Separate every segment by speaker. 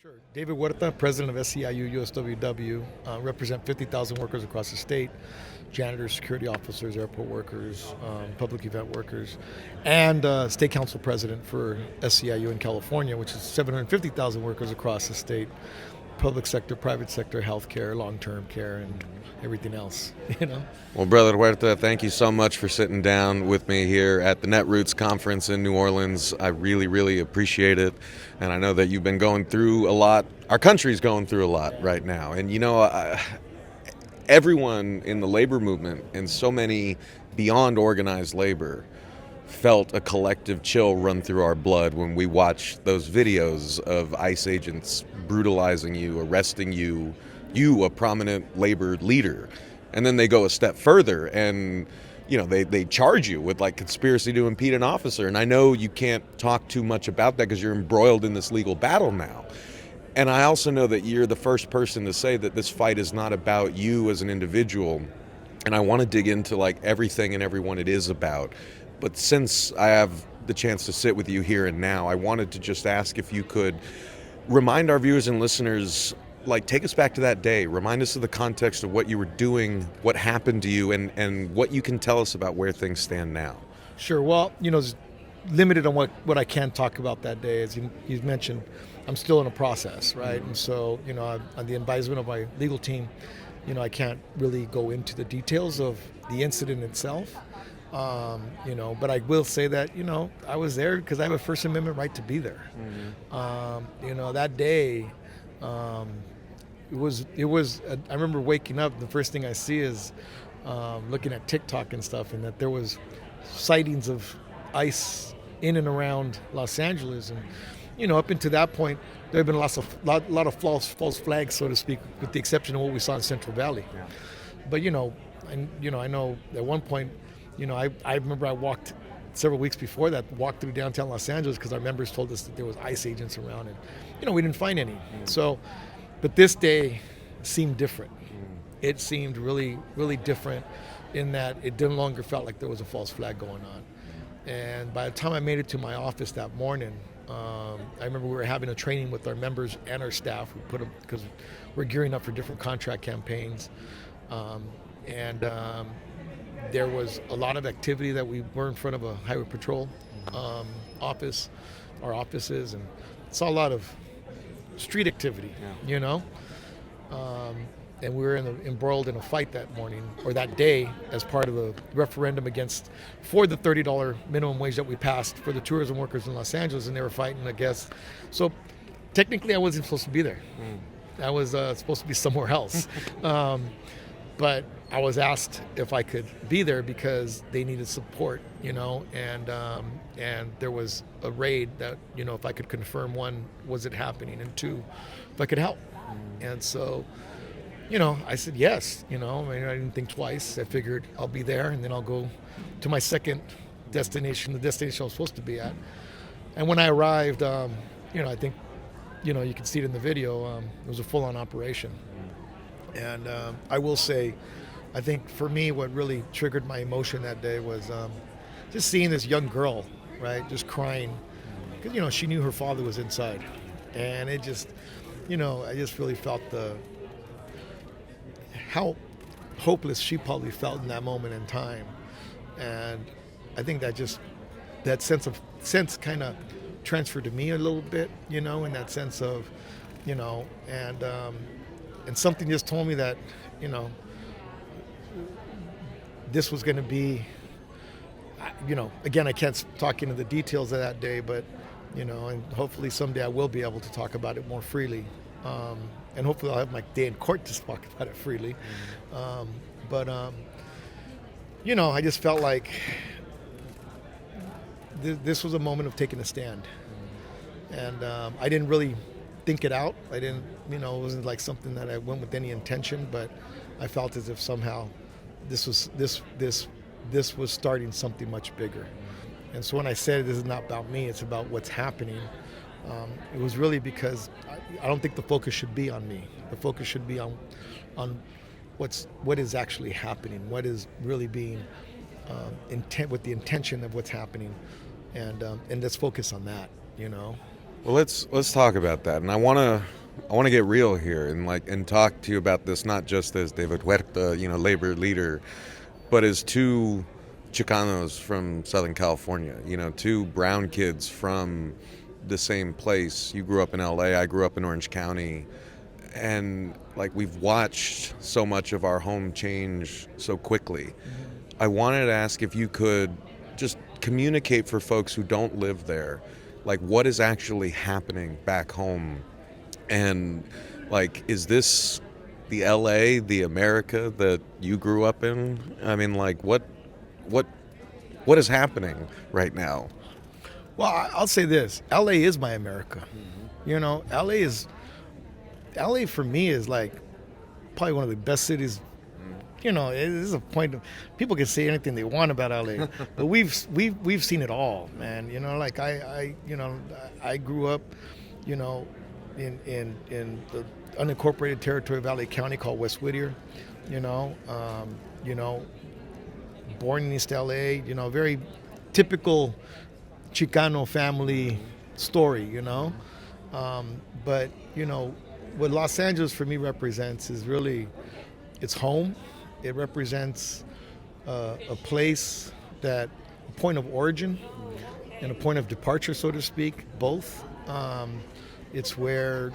Speaker 1: Sure. David Huerta, president of SEIU USWW, represent 50,000 workers across the state, janitors, security officers, airport workers, public event workers, and state council president for SEIU in California, which is 750,000 workers across the state, public sector, private sector, healthcare, long-term care, and everything else, you know.
Speaker 2: Well, Brother Huerta, thank you so much for sitting down with me here at the Netroots conference in New Orleans. I really, really appreciate it. And I know that you've been going through a lot. Our country's going through a lot right now. And, you know, everyone in the labor movement and so many beyond organized labor felt a collective chill run through our blood when we watched those videos of ICE agents brutalizing you, arresting you, a prominent labor leader. And then they go a step further and, you know, they charge you with like conspiracy to impede an officer. And I know you can't talk too much about that because you're embroiled in this legal battle now. And I also know that you're the first person to say that this fight is not about you as an individual. And I want to dig into like everything and everyone it is about. But since I have the chance to sit with you here and now, I wanted to just ask if you could remind our viewers and listeners, like, take us back to that day. Remind us of the context of what you were doing, what happened to you, and what you can tell us about where things stand now.
Speaker 1: Sure. Well, you know, it's limited on what I can talk about that day. As you mentioned, I'm still in a process, right? And so, you know, on the advisement of my legal team, you know, I can't really go into the details of the incident itself. You know, but I will say that, you know, I was there because I have a First Amendment right to be there. You know, that day, it was, I remember waking up, the first thing I see is looking at TikTok and stuff, and that there was sightings of ICE in and around Los Angeles. And, you know, up until that point, there have been lot of false flags, so to speak, with the exception of what we saw in Central Valley. Yeah. But, you know, I know at one point, you know, I remember I walked several weeks before that, walked through downtown Los Angeles because our members told us that there was ICE agents around, and, you know, we didn't find any. So, but this day seemed different. It seemed really, really different in that it no longer felt like there was a false flag going on. And by the time I made it to my office that morning, I remember we were having a training with our members and our staff. We put them, because we're gearing up for different contract campaigns. There was a lot of activity that we were in front of a highway patrol office, our offices, and saw a lot of street activity, you know. And we were embroiled in a fight that morning, or that day, as part of the referendum for the $30 minimum wage that we passed for the tourism workers in Los Angeles, and they were fighting, I guess. So technically I wasn't supposed to be there. I was supposed to be somewhere else. But I was asked if I could be there because they needed support, you know, and there was a raid that, you know, if I could confirm, one, was it happening, and two, if I could help. And so, you know, I said yes, you know, I mean, I didn't think twice. I figured I'll be there, and then I'll go to my second destination, the destination I was supposed to be at. And when I arrived, you know, I think, you know, you can see it in the video, it was a full-on operation. And I will say, I think for me, what really triggered my emotion that day was just seeing this young girl, right, just crying, because, you know, she knew her father was inside. And it just, you know, I just really felt how hopeless she probably felt in that moment in time. And I think that sense kind of transferred to me a little bit, you know, in that sense of, you know, and something just told me that, you know, this was going to be, you know, again, I can't talk into the details of that day, but, you know, and hopefully someday I will be able to talk about it more freely. And hopefully I'll have my day in court to talk about it freely. You know, I just felt like this was a moment of taking a stand. And I didn't really think it out. I didn't, you know, it wasn't like something that I went with any intention, but I felt as if somehow this was starting something much bigger. And so when I said this is not about me, it's about what's happening, it was really because I don't think the focus should be on me. The focus should be on what is actually happening, what is really being with the intention of what's happening, and let's focus on that, you know.
Speaker 2: Well, let's talk about that, and I want to get real here and talk to you about this not just as David Huerta, labor leader, but as two Chicanos from Southern California, two brown kids from the same place. You grew up in LA, I grew up in Orange County, and we've watched so much of our home change so quickly. I wanted to ask if you could just communicate for folks who don't live there, what is actually happening back home, and is this the LA, the America that you grew up in? I mean, what is happening right now?
Speaker 1: Well, I'll say this: LA is my America. LA for me is probably one of the best cities. It is a point of people can say anything they want about LA, but we've seen it all, man. I grew up, in the unincorporated territory of LA County called West Whittier. Born in East LA. Very typical Chicano family story. But what Los Angeles for me represents is really it's home. It represents a place a point of origin and a point of departure, so to speak, both. It's where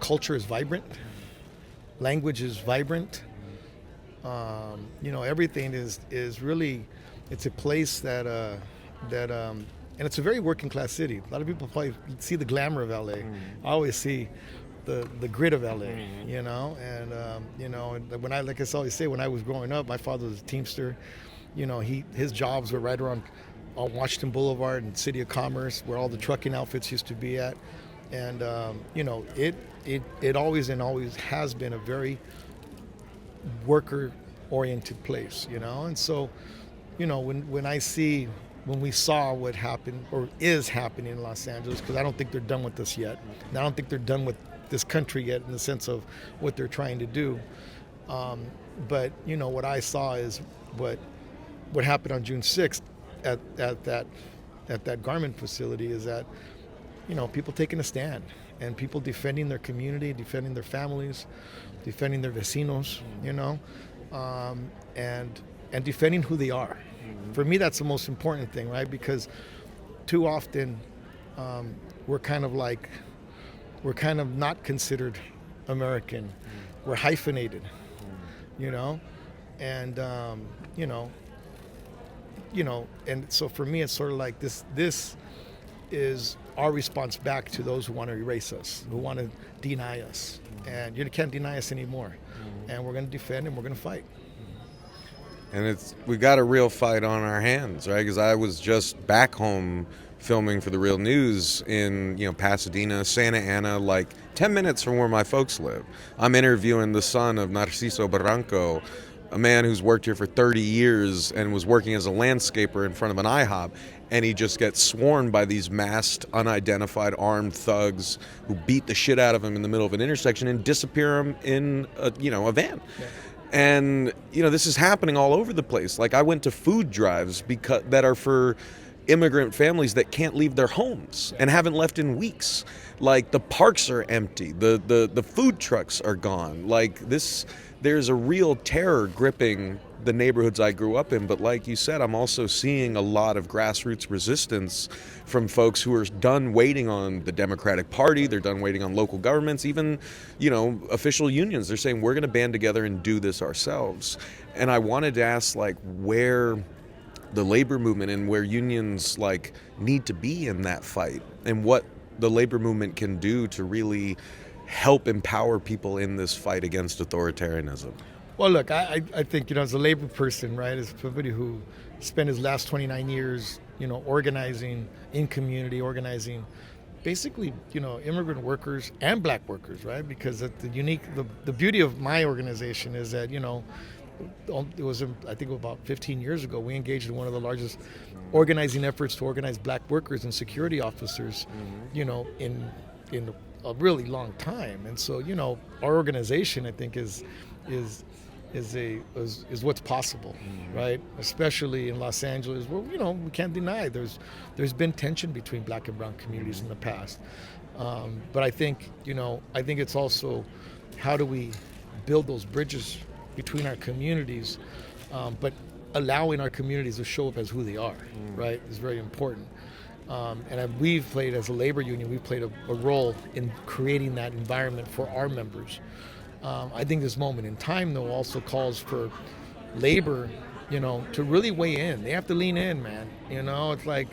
Speaker 1: culture is vibrant, language is vibrant. Everything is really, it's a place that and it's a very working class city. A lot of people probably see the glamour of LA. I always see the grit of LA, and when I always say, when I was growing up, my father was a Teamster. His jobs were right around on Washington Boulevard and City of Commerce, where all the trucking outfits used to be at, and it always has been a very worker-oriented place, and so, when we saw what happened or is happening in Los Angeles, because I don't think they're done with this yet. And I don't think they're done with this country yet in the sense of what they're trying to do. But what I saw is what happened on June 6th at that garment facility is that people taking a stand and people defending their community, defending their families, defending their vecinos, and defending who they are. For me, that's the most important thing, right? Because too often we're kind of not considered American. We're hyphenated, and and so for me, it's sort of like this. This is our response back to those who want to erase us, who want to deny us, and you can't deny us anymore. And we're going to defend and we're going to fight.
Speaker 2: And we got a real fight on our hands, right? Because I was just back home filming for The Real News in Pasadena, Santa Ana, 10 minutes from where my folks live. I'm interviewing the son of Narciso Barranco, a man who's worked here for 30 years and was working as a landscaper in front of an IHOP, and he just gets sworn by these masked, unidentified, armed thugs who beat the shit out of him in the middle of an intersection and disappear him in a van. Yeah. And this is happening all over the place. I went to food drives that are for immigrant families that can't leave their homes and haven't left in weeks. The parks are empty, the food trucks are gone. There's a real terror gripping the neighborhoods I grew up in. But like you said, I'm also seeing a lot of grassroots resistance from folks who are done waiting on the Democratic Party. They're done waiting on local governments, even, official unions. They're saying we're going to band together and do this ourselves. And I wanted to ask, where the labor movement and where unions, need to be in that fight, and what the labor movement can do to really help empower people in this fight against authoritarianism.
Speaker 1: Well, look, I think, as a labor person, right, as somebody who spent his last 29 years, organizing in community, organizing basically, immigrant workers and black workers, right? Because the beauty of my organization is that, it was, I think about 15 years ago, we engaged in one of the largest organizing efforts to organize black workers and security officers, in a really long time. And so, our organization, I think, is is what's possible, right? Especially in Los Angeles, where we can't deny there's been tension between black and brown communities in the past. But I think it's also how do we build those bridges between our communities, but allowing our communities to show up as who they are, right, is very important. We've played, as a labor union, we've played a role in creating that environment for our members. I think this moment in time, though, also calls for labor, to really weigh in. They have to lean in, man. It's like,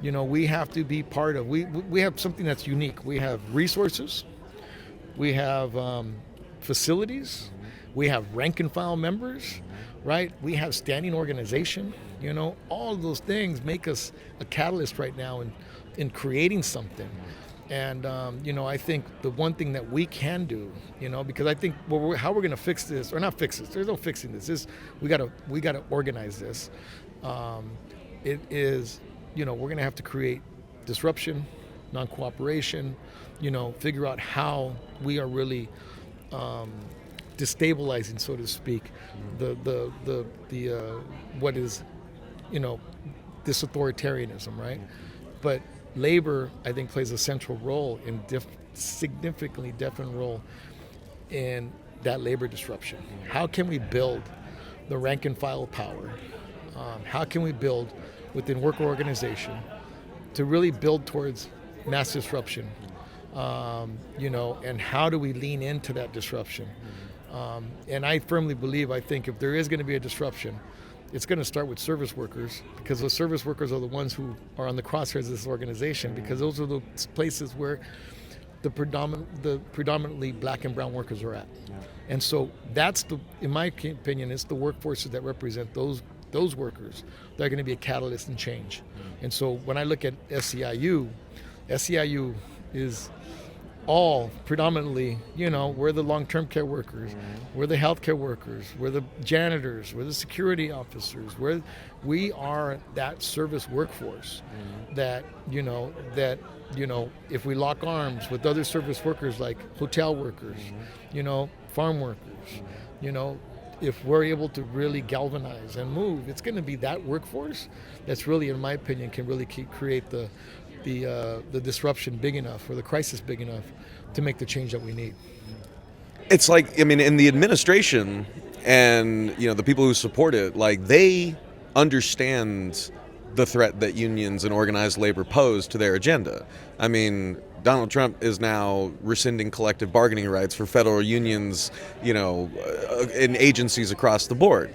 Speaker 1: we have to be part of, we have something that's unique. We have resources, we have facilities, we have rank and file members, right? We have standing organization. All of those things make us a catalyst right now in creating something. And, I think the one thing that we can do, because I think how we're going to fix this, or not fix this, there's no fixing this, is we got to organize this. It is, we're going to have to create disruption, non-cooperation, figure out how we are really destabilizing, so to speak, the what is, this authoritarianism, right? But labor, I think, plays a central role in significantly different role in that labor disruption. How can we build the rank and file power? How can we build within worker organization to really build towards mass disruption? And how do we lean into that disruption? And I firmly believe, I think if there is going to be a disruption, it's going to start with service workers, because those service workers are the ones who are on the crosshairs of this organization, because those are the places where the predominantly black and brown workers are at. Yeah. And so that's in my opinion, it's the workforces that represent those workers that are going to be a catalyst in change. And so when I look at SEIU is all predominantly, we're the long-term care workers, we're the healthcare workers, we're the janitors, we're the security officers, we are that service workforce that, if we lock arms with other service workers like hotel workers, farm workers, if we're able to really galvanize and move, it's going to be that workforce that's really, in my opinion, can really create the disruption big enough, or the crisis big enough, to make the change that we need.
Speaker 2: It's like, in the administration and, the people who support it, like, they understand the threat that unions and organized labor pose to their agenda. Donald Trump is now rescinding collective bargaining rights for federal unions, in agencies across the board.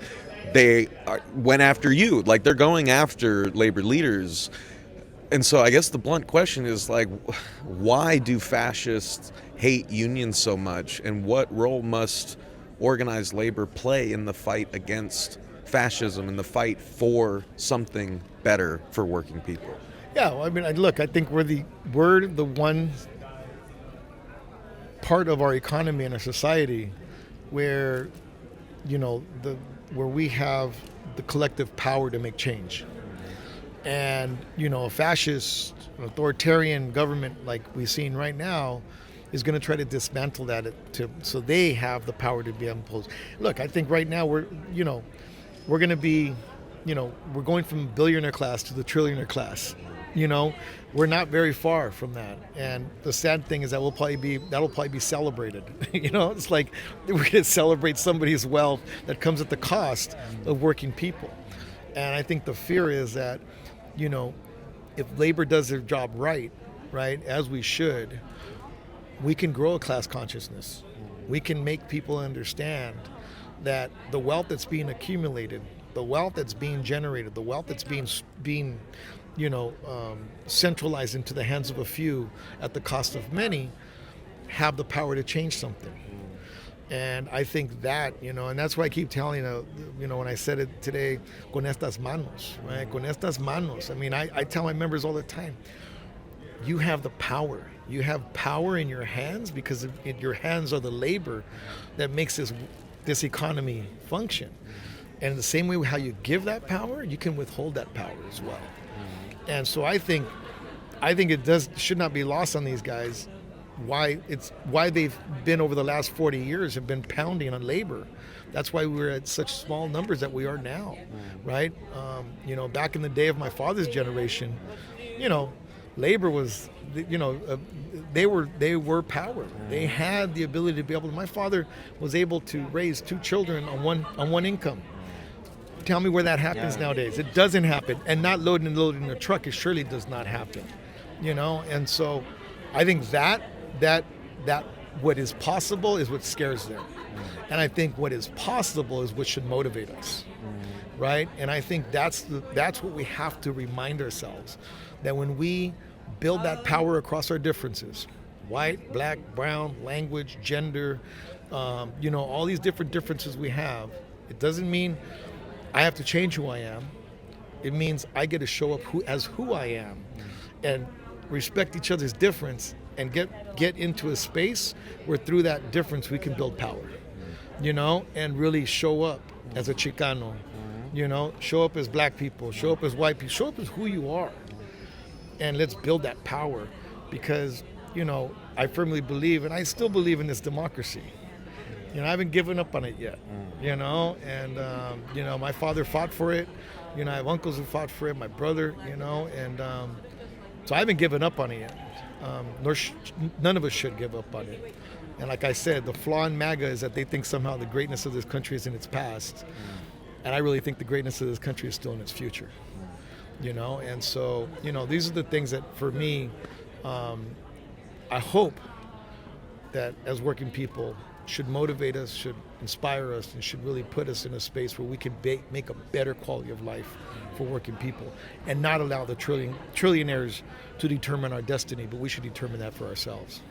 Speaker 2: They went after you, like, they're going after labor leaders. And so I guess the blunt question is, like, why do fascists hate unions so much, and what role must organized labor play in the fight against fascism and the fight for something better for working people?
Speaker 1: Yeah, well, look, I think we're the one part of our economy and our society where, where we have the collective power to make change. And, a fascist, authoritarian government like we're seeing right now is going to try to dismantle that so they have the power to be imposed. Look, I think right now we're going to be, we're going from billionaire class to the trillionaire class. We're not very far from that. And the sad thing is that'll probably be celebrated. It's like we're going to celebrate somebody's wealth that comes at the cost of working people. And I think the fear is that, if labor does their job right, as we should, we can grow a class consciousness. We can make people understand that the wealth that's being accumulated, the wealth that's being generated, the wealth that's being centralized into the hands of a few at the cost of many, have the power to change something. And I think that, and that's why I keep telling, when I said it today, con estas manos, right? Con estas manos. I tell my members all the time, you have the power. You have power in your hands, because your hands are the labor that makes this economy function. And in the same way how you give that power, you can withhold that power as well. And so I think it should not be lost on these guys why they've been over the last 40 years have been pounding on labor. That's why we're at such small numbers that we are now, right? Back in the day of my father's generation, labor was, they were power. They had the ability to be able. My father was able to raise 2 children on one income. Tell me where that happens nowadays. It doesn't happen. And not loading and loading a truck, it surely does not happen. And so I think that what is possible is what scares them. And I think what is possible is what should motivate us. Right? And I think that's what we have to remind ourselves, that when we build that power across our differences, white, black, brown, language, gender, all these different differences we have, it doesn't mean I have to change who I am. It means I get to show up as who I am and respect each other's difference and get into a space where through that difference we can build power, and really show up as a Chicano, show up as black people, show up as white people, show up as who you are. And let's build that power, because, I firmly believe, and I still believe in this democracy. I haven't given up on it yet, and, my father fought for it. I have uncles who fought for it, my brother, and so I haven't given up on it yet. None of us should give up on it. And like I said, the flaw in MAGA is that they think somehow the greatness of this country is in its past. And I really think the greatness of this country is still in its future. And so, these are the things that, for me, I hope that as working people should motivate us, should inspire us, and should really put us in a space where we can make a better quality of life for working people, and not allow the trillionaires to determine our destiny, but we should determine that for ourselves.